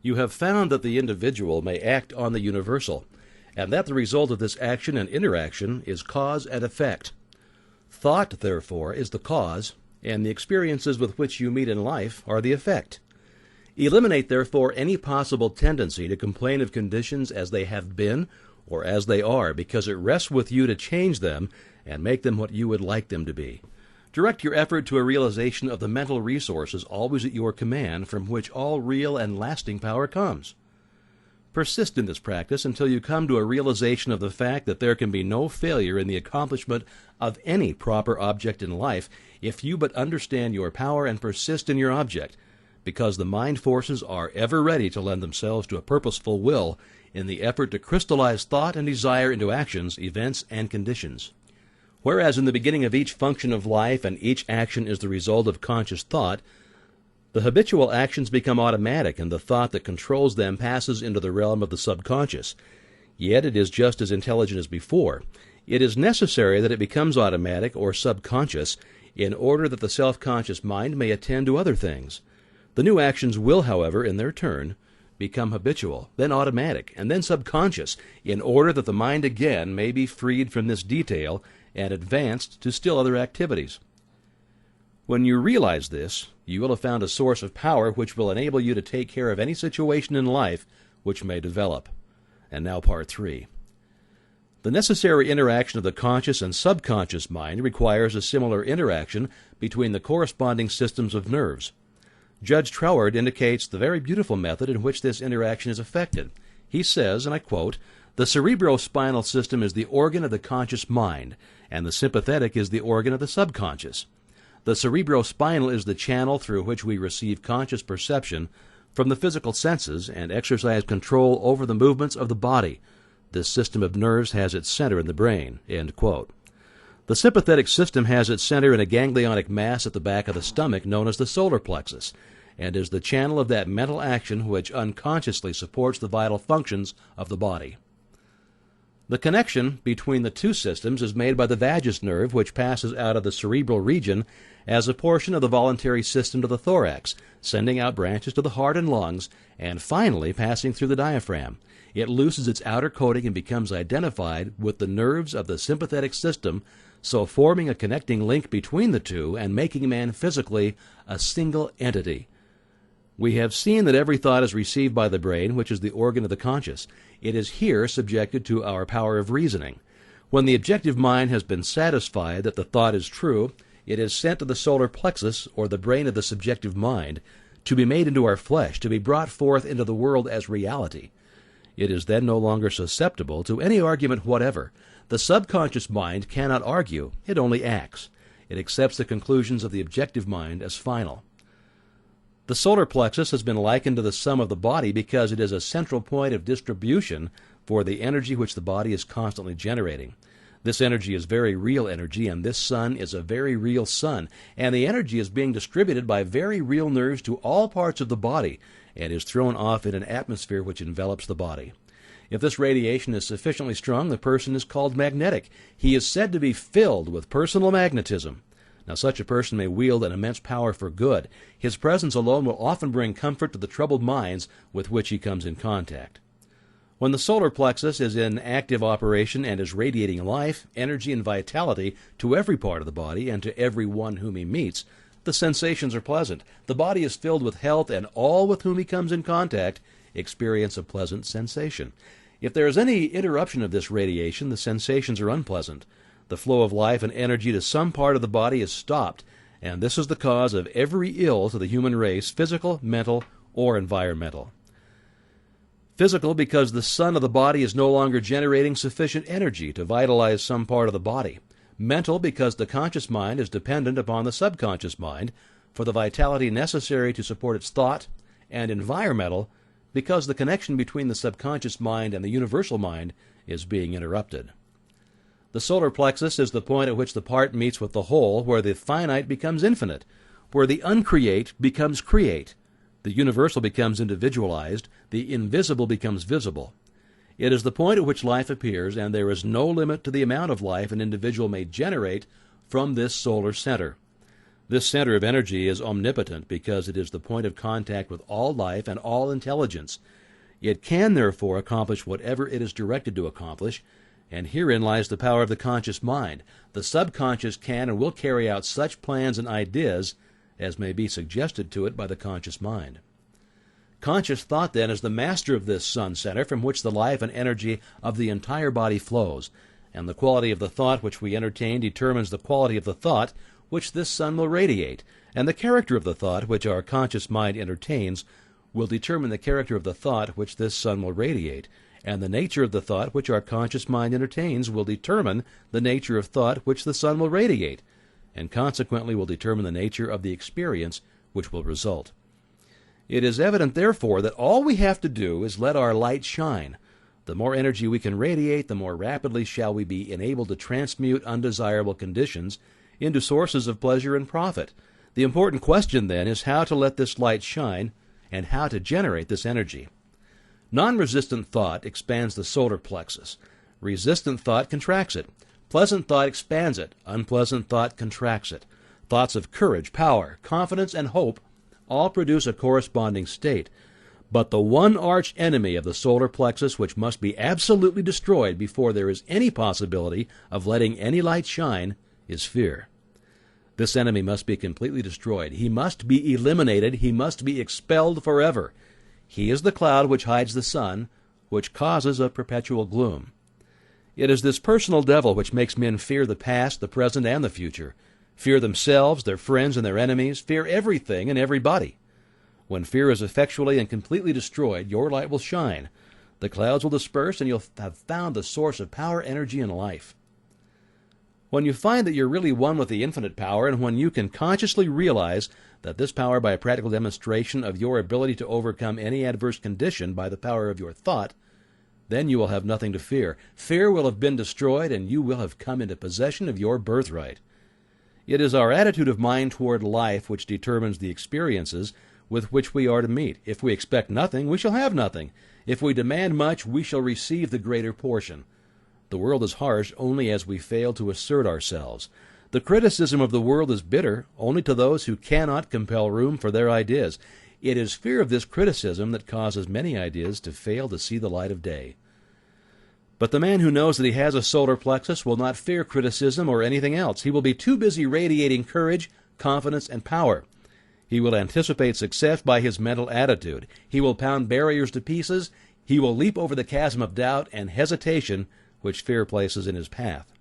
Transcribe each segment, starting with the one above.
You have found that the individual may act on the universal, and that the result of this action and interaction is cause and effect. Thought, therefore, is the cause, and the experiences with which you meet in life are the effect. Eliminate, therefore, any possible tendency to complain of conditions as they have been or as they are, because it rests with you to change them and make them what you would like them to be. Direct your effort to a realization of the mental resources always at your command, from which all real and lasting power comes. Persist in this practice until you come to a realization of the fact that there can be no failure in the accomplishment of any proper object in life if you but understand your power and persist in your object, because the mind forces are ever ready to lend themselves to a purposeful will in the effort to crystallize thought and desire into actions, events, and conditions. Whereas in the beginning of each function of life and each action is the result of conscious thought, the habitual actions become automatic, and the thought that controls them passes into the realm of the subconscious. Yet it is just as intelligent as before. It is necessary that it becomes automatic or subconscious in order that the self-conscious mind may attend to other things. The new actions will, however, in their turn, become habitual, then automatic, and then subconscious, in order that the mind again may be freed from this detail and advanced to still other activities. When you realize this, you will have found a source of power which will enable you to take care of any situation in life which may develop. And now part 3. The necessary interaction of the conscious and subconscious mind requires a similar interaction between the corresponding systems of nerves. Judge Troward indicates the very beautiful method in which this interaction is effected. He says, and I quote, "The cerebrospinal system is the organ of the conscious mind, and the sympathetic is the organ of the subconscious. The cerebrospinal is the channel through which we receive conscious perception from the physical senses and exercise control over the movements of the body. This system of nerves has its center in the brain." End quote. The sympathetic system has its center in a ganglionic mass at the back of the stomach known as the solar plexus, and is the channel of that mental action which unconsciously supports the vital functions of the body. The connection between the two systems is made by the vagus nerve, which passes out of the cerebral region as a portion of the voluntary system to the thorax, sending out branches to the heart and lungs, and finally passing through the diaphragm. It loses its outer coating and becomes identified with the nerves of the sympathetic system, so forming a connecting link between the two and making man physically a single entity. We have seen that every thought is received by the brain, which is the organ of the conscious. It is here subjected to our power of reasoning. When the objective mind has been satisfied that the thought is true, it is sent to the solar plexus, or the brain of the subjective mind, to be made into our flesh, to be brought forth into the world as reality. It is then no longer susceptible to any argument whatever. The subconscious mind cannot argue, it only acts. It accepts the conclusions of the objective mind as final. The solar plexus has been likened to the sum of the body because it is a central point of distribution for the energy which the body is constantly generating. This energy is very real energy, and this sun is a very real sun, and the energy is being distributed by very real nerves to all parts of the body and is thrown off in an atmosphere which envelops the body. If this radiation is sufficiently strong, the person is called magnetic. He is said to be filled with personal magnetism. Now, such a person may wield an immense power for good. His presence alone will often bring comfort to the troubled minds with which he comes in contact. When the solar plexus is in active operation and is radiating life, energy, and vitality to every part of the body and to every one whom he meets, the sensations are pleasant. The body is filled with health, and all with whom he comes in contact experience a pleasant sensation. If there is any interruption of this radiation, the sensations are unpleasant. The flow of life and energy to some part of the body is stopped, and this is the cause of every ill to the human race, physical, mental, or environmental. Physical, because the sun of the body is no longer generating sufficient energy to vitalize some part of the body. Mental, because the conscious mind is dependent upon the subconscious mind for the vitality necessary to support its thought. And environmental, because the connection between the subconscious mind and the universal mind is being interrupted. The solar plexus is the point at which the part meets with the whole, where the finite becomes infinite, where the uncreate becomes create, the universal becomes individualized, the invisible becomes visible. It is the point at which life appears, and there is no limit to the amount of life an individual may generate from this solar center. This center of energy is omnipotent because it is the point of contact with all life and all intelligence. It can, therefore, accomplish whatever it is directed to accomplish, and herein lies the power of the conscious mind. The subconscious can and will carry out such plans and ideas as may be suggested to it by the conscious mind. Conscious thought, then, is the master of this sun center from which the life and energy of the entire body flows, and the quality of the thought which we entertain determines the quality of the thought which this sun will radiate, and the character of the thought which our conscious mind entertains will determine the character of the thought which this sun will radiate, and the nature of the thought which our conscious mind entertains will determine the nature of thought which the sun will radiate, and consequently will determine the nature of the experience which will result. It is evident, therefore, that all we have to do is let our light shine. The more energy we can radiate, the more rapidly shall we be enabled to transmute undesirable conditions into sources of pleasure and profit. The important question, then, is how to let this light shine and how to generate this energy. Non-resistant thought expands the solar plexus. Resistant thought contracts it. Pleasant thought expands it. Unpleasant thought contracts it. Thoughts of courage, power, confidence, and hope all produce a corresponding state. But the one arch enemy of the solar plexus which must be absolutely destroyed before there is any possibility of letting any light shine is fear. This enemy must be completely destroyed. He must be eliminated. He must be expelled forever. He is the cloud which hides the sun, which causes a perpetual gloom. It is this personal devil which makes men fear the past, the present, and the future, fear themselves, their friends, and their enemies, fear everything and everybody. When fear is effectually and completely destroyed, your light will shine. The clouds will disperse, and you'll have found the source of power, energy, and life. When you find that you're really one with the infinite power, and when you can consciously realize that this power, by a practical demonstration of your ability to overcome any adverse condition by the power of your thought, then you will have nothing to fear. Fear will have been destroyed, and you will have come into possession of your birthright. It is our attitude of mind toward life which determines the experiences with which we are to meet. If we expect nothing, we shall have nothing. If we demand much, we shall receive the greater portion. The world is harsh only as we fail to assert ourselves. The criticism of the world is bitter only to those who cannot compel room for their ideas. It is fear of this criticism that causes many ideas to fail to see the light of day. But the man who knows that he has a solar plexus will not fear criticism or anything else. He will be too busy radiating courage, confidence, and power. He will anticipate success by his mental attitude. He will pound barriers to pieces. He will leap over the chasm of doubt and hesitation which fear places in his path.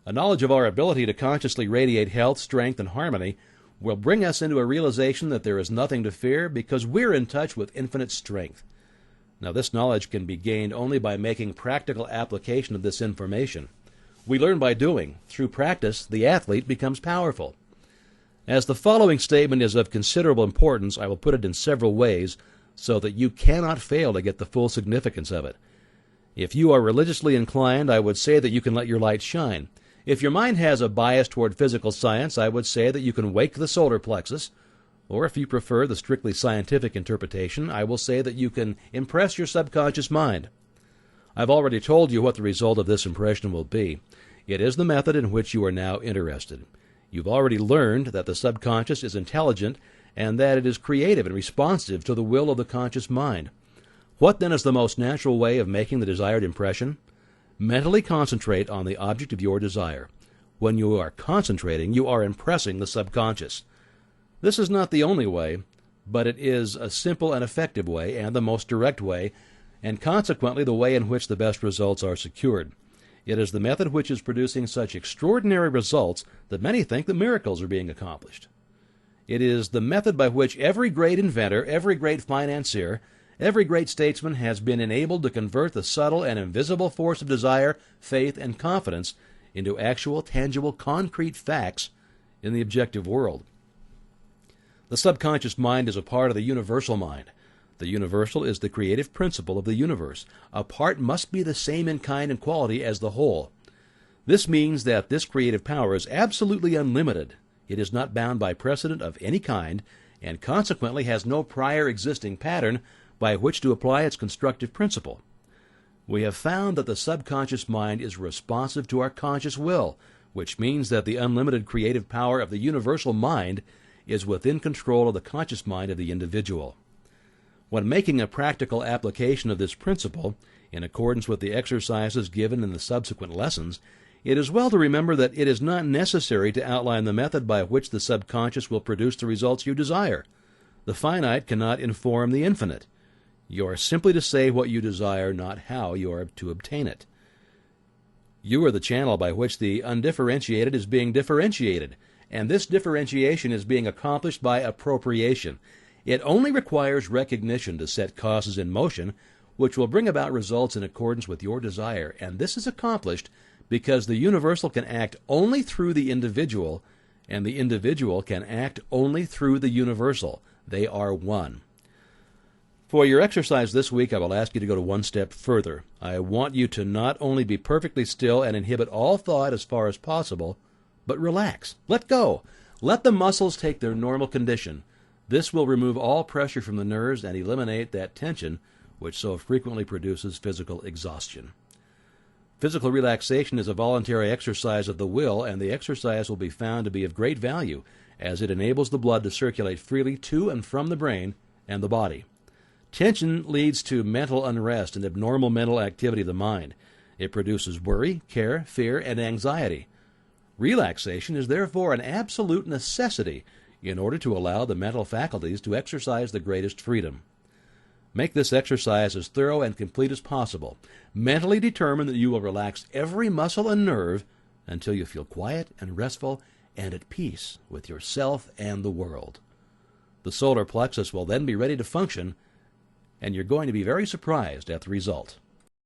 A knowledge of our ability to consciously radiate health, strength, and harmony will bring us into a realization that there is nothing to fear because we're in touch with infinite strength. Now, this knowledge can be gained only by making practical application of this information. We learn by doing. Through practice, the athlete becomes powerful. As the following statement is of considerable importance, I will put it in several ways so that you cannot fail to get the full significance of it. If you are religiously inclined, I would say that you can let your light shine. If your mind has a bias toward physical science, I would say that you can wake the solar plexus. Or if you prefer the strictly scientific interpretation, I will say that you can impress your subconscious mind. I've already told you what the result of this impression will be. It is the method in which you are now interested. You've already learned that the subconscious is intelligent and that it is creative and responsive to the will of the conscious mind. What then is the most natural way of making the desired impression? Mentally concentrate on the object of your desire. When you are concentrating, you are impressing the subconscious. This is not the only way, but it is a simple and effective way, and the most direct way, and consequently the way in which the best results are secured. It is the method which is producing such extraordinary results that many think that miracles are being accomplished. It is the method by which every great inventor, every great financier, every great statesman has been enabled to convert the subtle and invisible force of desire, faith, and confidence into actual, tangible, concrete facts in the objective world. The subconscious mind is a part of the universal mind. The universal is the creative principle of the universe. A part must be the same in kind and quality as the whole. This means that this creative power is absolutely unlimited. It is not bound by precedent of any kind, and consequently has no prior existing pattern by which to apply its constructive principle. We have found that the subconscious mind is responsive to our conscious will. which means that the unlimited creative power of the universal mind is within control of the conscious mind of the individual. When making a practical application of this principle, in accordance with the exercises given in the subsequent lessons, it is well to remember that it is not necessary to outline the method by which the subconscious will produce the results you desire. The finite cannot inform the infinite. You are simply to say what you desire, not how you are to obtain it. You are the channel by which the undifferentiated is being differentiated, and this differentiation is being accomplished by appropriation. It only requires recognition to set causes in motion, which will bring about results in accordance with your desire, and this is accomplished because the universal can act only through the individual, and the individual can act only through the universal. They are one. For your exercise this week, I will ask you to go to one step further. I want you to not only be perfectly still and inhibit all thought as far as possible, but relax. Let go. Let the muscles take their normal condition. This will remove all pressure from the nerves and eliminate that tension which so frequently produces physical exhaustion. Physical relaxation is a voluntary exercise of the will, and the exercise will be found to be of great value as it enables the blood to circulate freely to and from the brain and the body. Tension leads to mental unrest and abnormal mental activity of the mind. It produces worry, care, fear, and anxiety. Relaxation is therefore an absolute necessity in order to allow the mental faculties to exercise the greatest freedom. Make this exercise as thorough and complete as possible. Mentally determine that you will relax every muscle and nerve until you feel quiet and restful and at peace with yourself and the world. The solar plexus will then be ready to function, and you're going to be very surprised at the result.